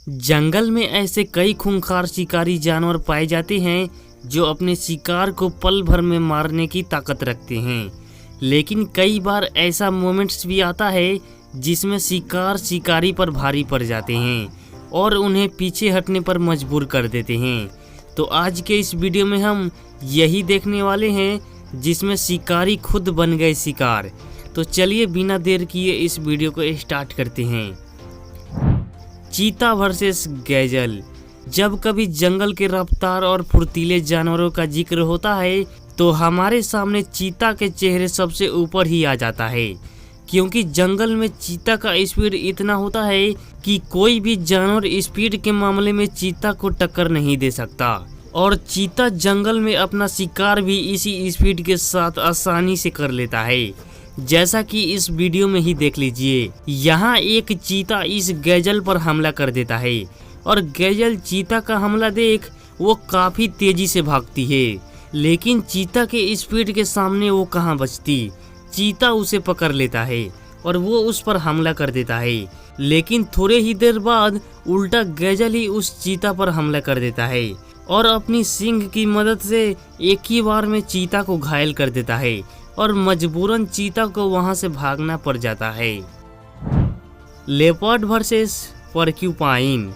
जंगल में ऐसे कई खूंखार शिकारी जानवर पाए जाते हैं जो अपने शिकार को पल भर में मारने की ताकत रखते हैं। लेकिन कई बार ऐसा मोमेंट्स भी आता है जिसमें शिकारी पर भारी पड़ जाते हैं और उन्हें पीछे हटने पर मजबूर कर देते हैं। तो आज के इस वीडियो में हम यही देखने वाले हैं जिसमें शिकारी खुद बन गए शिकार। तो चलिए बिना देर किए इस वीडियो को स्टार्ट करते हैं। चीता वर्सेस गैजल। जब कभी जंगल के रफ्तार और फुर्तीले जानवरों का जिक्र होता है तो हमारे सामने चीता के चेहरे सबसे ऊपर ही आ जाता है, क्योंकि जंगल में चीता का स्पीड इतना होता है कि कोई भी जानवर स्पीड के मामले में चीता को टक्कर नहीं दे सकता। और चीता जंगल में अपना शिकार भी इसी स्पीड के साथ आसानी से कर लेता है, जैसा कि इस वीडियो में ही देख लीजिए। यहाँ एक चीता इस गैजल पर हमला कर देता है और गैजल चीता का हमला देख वो काफी तेजी से भागती है, लेकिन चीता के स्पीड के सामने वो कहाँ बचती। चीता उसे पकड़ लेता है और वो उस पर हमला कर देता है, लेकिन थोड़े ही देर बाद उल्टा गैजल ही उस चीता पर हमला कर देता है और अपनी सींग की मदद से एक ही बार में चीता को घायल कर देता है और मजबूरन चीता को वहां से भागना पड़ जाता है। Leopard versus porcupine.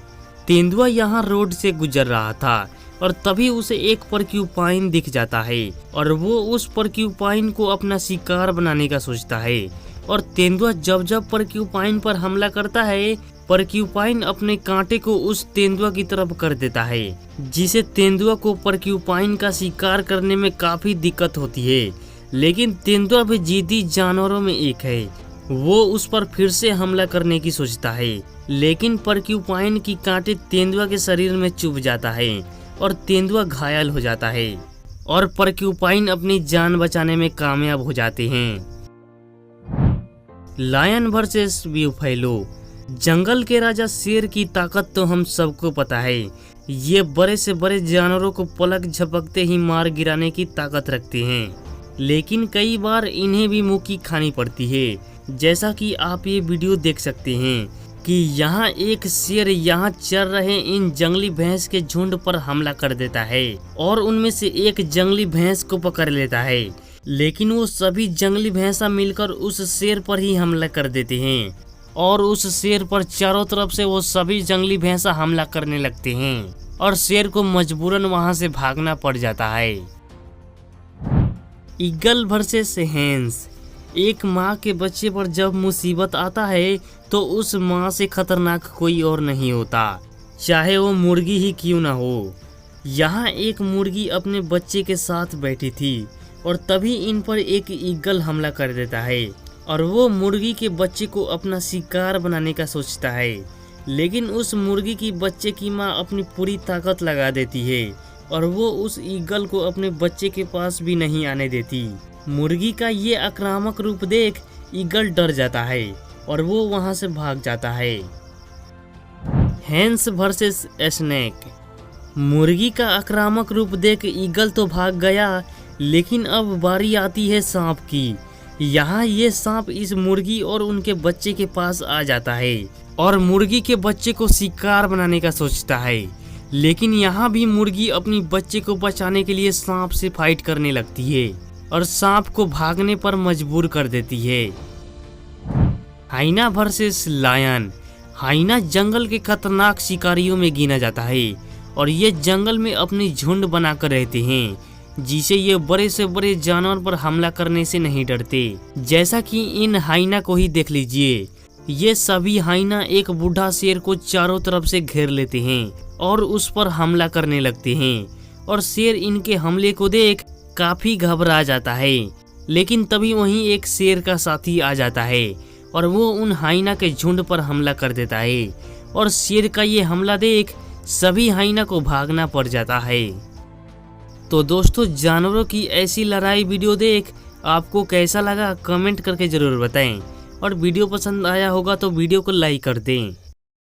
तेंदुआ यहाँ रोड से गुजर रहा था और तभी उसे एक पर्क्यूपाइन दिख जाता है और वो उस पर्क्यूपाइन को अपना शिकार बनाने का सोचता है। और तेंदुआ जब जब पर्क्यूपाइन पर हमला करता है, पर्क्यूपाइन अपने कांटे को उस तेंदुआ की तरफ कर देता है, जिसे तेंदुआ को पर्क्यूपाइन का शिकार करने में काफी दिक्कत होती है। लेकिन तेंदुआ भी जिद्दी जानवरों में एक है, वो उस पर फिर से हमला करने की सोचता है, लेकिन पर्क्यूपाइन की कांटे तेंदुआ के शरीर में चुभ जाता है और तेंदुआ घायल हो जाता है और पर्क्यूपाइन अपनी जान बचाने में कामयाब हो जाते हैं। Lion versus ब्यूफैलो। जंगल के राजा शेर की ताकत तो हम सबको पता है। ये बड़े से बड़े जानवरों को पलक झपकते ही मार गिराने की ताकत रखते हैं, लेकिन कई बार इन्हें भी मुक्की खानी पड़ती है। जैसा कि आप ये वीडियो देख सकते हैं कि यहाँ एक शेर यहाँ चर रहे इन जंगली भैंस के झुंड पर हमला कर देता है और उनमें से एक जंगली भैंस को पकड़ लेता है, लेकिन वो सभी जंगली भैंसा मिलकर उस शेर पर ही हमला कर देते हैं और उस शेर पर चारों तरफ से वो सभी जंगली भैंसा हमला करने लगते हैं और शेर को मजबूरन वहां से भागना पड़ जाता है। Eagle versus hens. एक माँ के बच्चे पर जब मुसीबत आता है तो उस माँ से खतरनाक कोई और नहीं होता, चाहे वो मुर्गी ही क्यों ना हो। यहाँ एक मुर्गी अपने बच्चे के साथ बैठी थी और तभी इन पर एक ईगल हमला कर देता है और वो मुर्गी के बच्चे को अपना शिकार बनाने का सोचता है, लेकिन उस मुर्गी की बच्चे की माँ अपनी पूरी ताकत लगा देती है और वो उस ईगल को अपने बच्चे के पास भी नहीं आने देती। मुर्गी का ये आक्रामक रूप देख ईगल डर जाता है और वो वहां से भाग जाता है। Hens versus snake. मुर्गी का आक्रामक रूप देख ईगल तो भाग गया, लेकिन अब बारी आती है सांप की। यहाँ ये सांप इस मुर्गी और उनके बच्चे के पास आ जाता है और मुर्गी के बच्चे को शिकार बनाने का सोचता है, लेकिन यहाँ भी मुर्गी अपनी बच्चे को बचाने के लिए सांप से फाइट करने लगती है और सांप को भागने पर मजबूर कर देती है। हाइना वर्सेस लायन। हाइना जंगल के खतरनाक शिकारियों में गिना जाता है और ये जंगल में अपनी झुंड बनाकर रहते हैं, जिसे ये बड़े से बड़े जानवर पर हमला करने से नहीं डरते। जैसा कि इन हाइना को ही देख लीजिए, ये सभी हाइना एक बूढ़ा शेर को चारों तरफ से घेर लेते हैं और उस पर हमला करने लगते हैं और शेर इनके हमले को देख काफी घबरा जाता है, लेकिन तभी वहीं एक शेर का साथी आ जाता है और वो उन हाइना के झुंड पर हमला कर देता है और शेर का ये हमला देख सभी हाइना को भागना पड़ जाता है। तो दोस्तों, जानवरों की ऐसी लड़ाई वीडियो देख आपको कैसा लगा कमेंट करके जरूर बताएं और वीडियो पसंद आया होगा तो वीडियो को लाइक कर दें।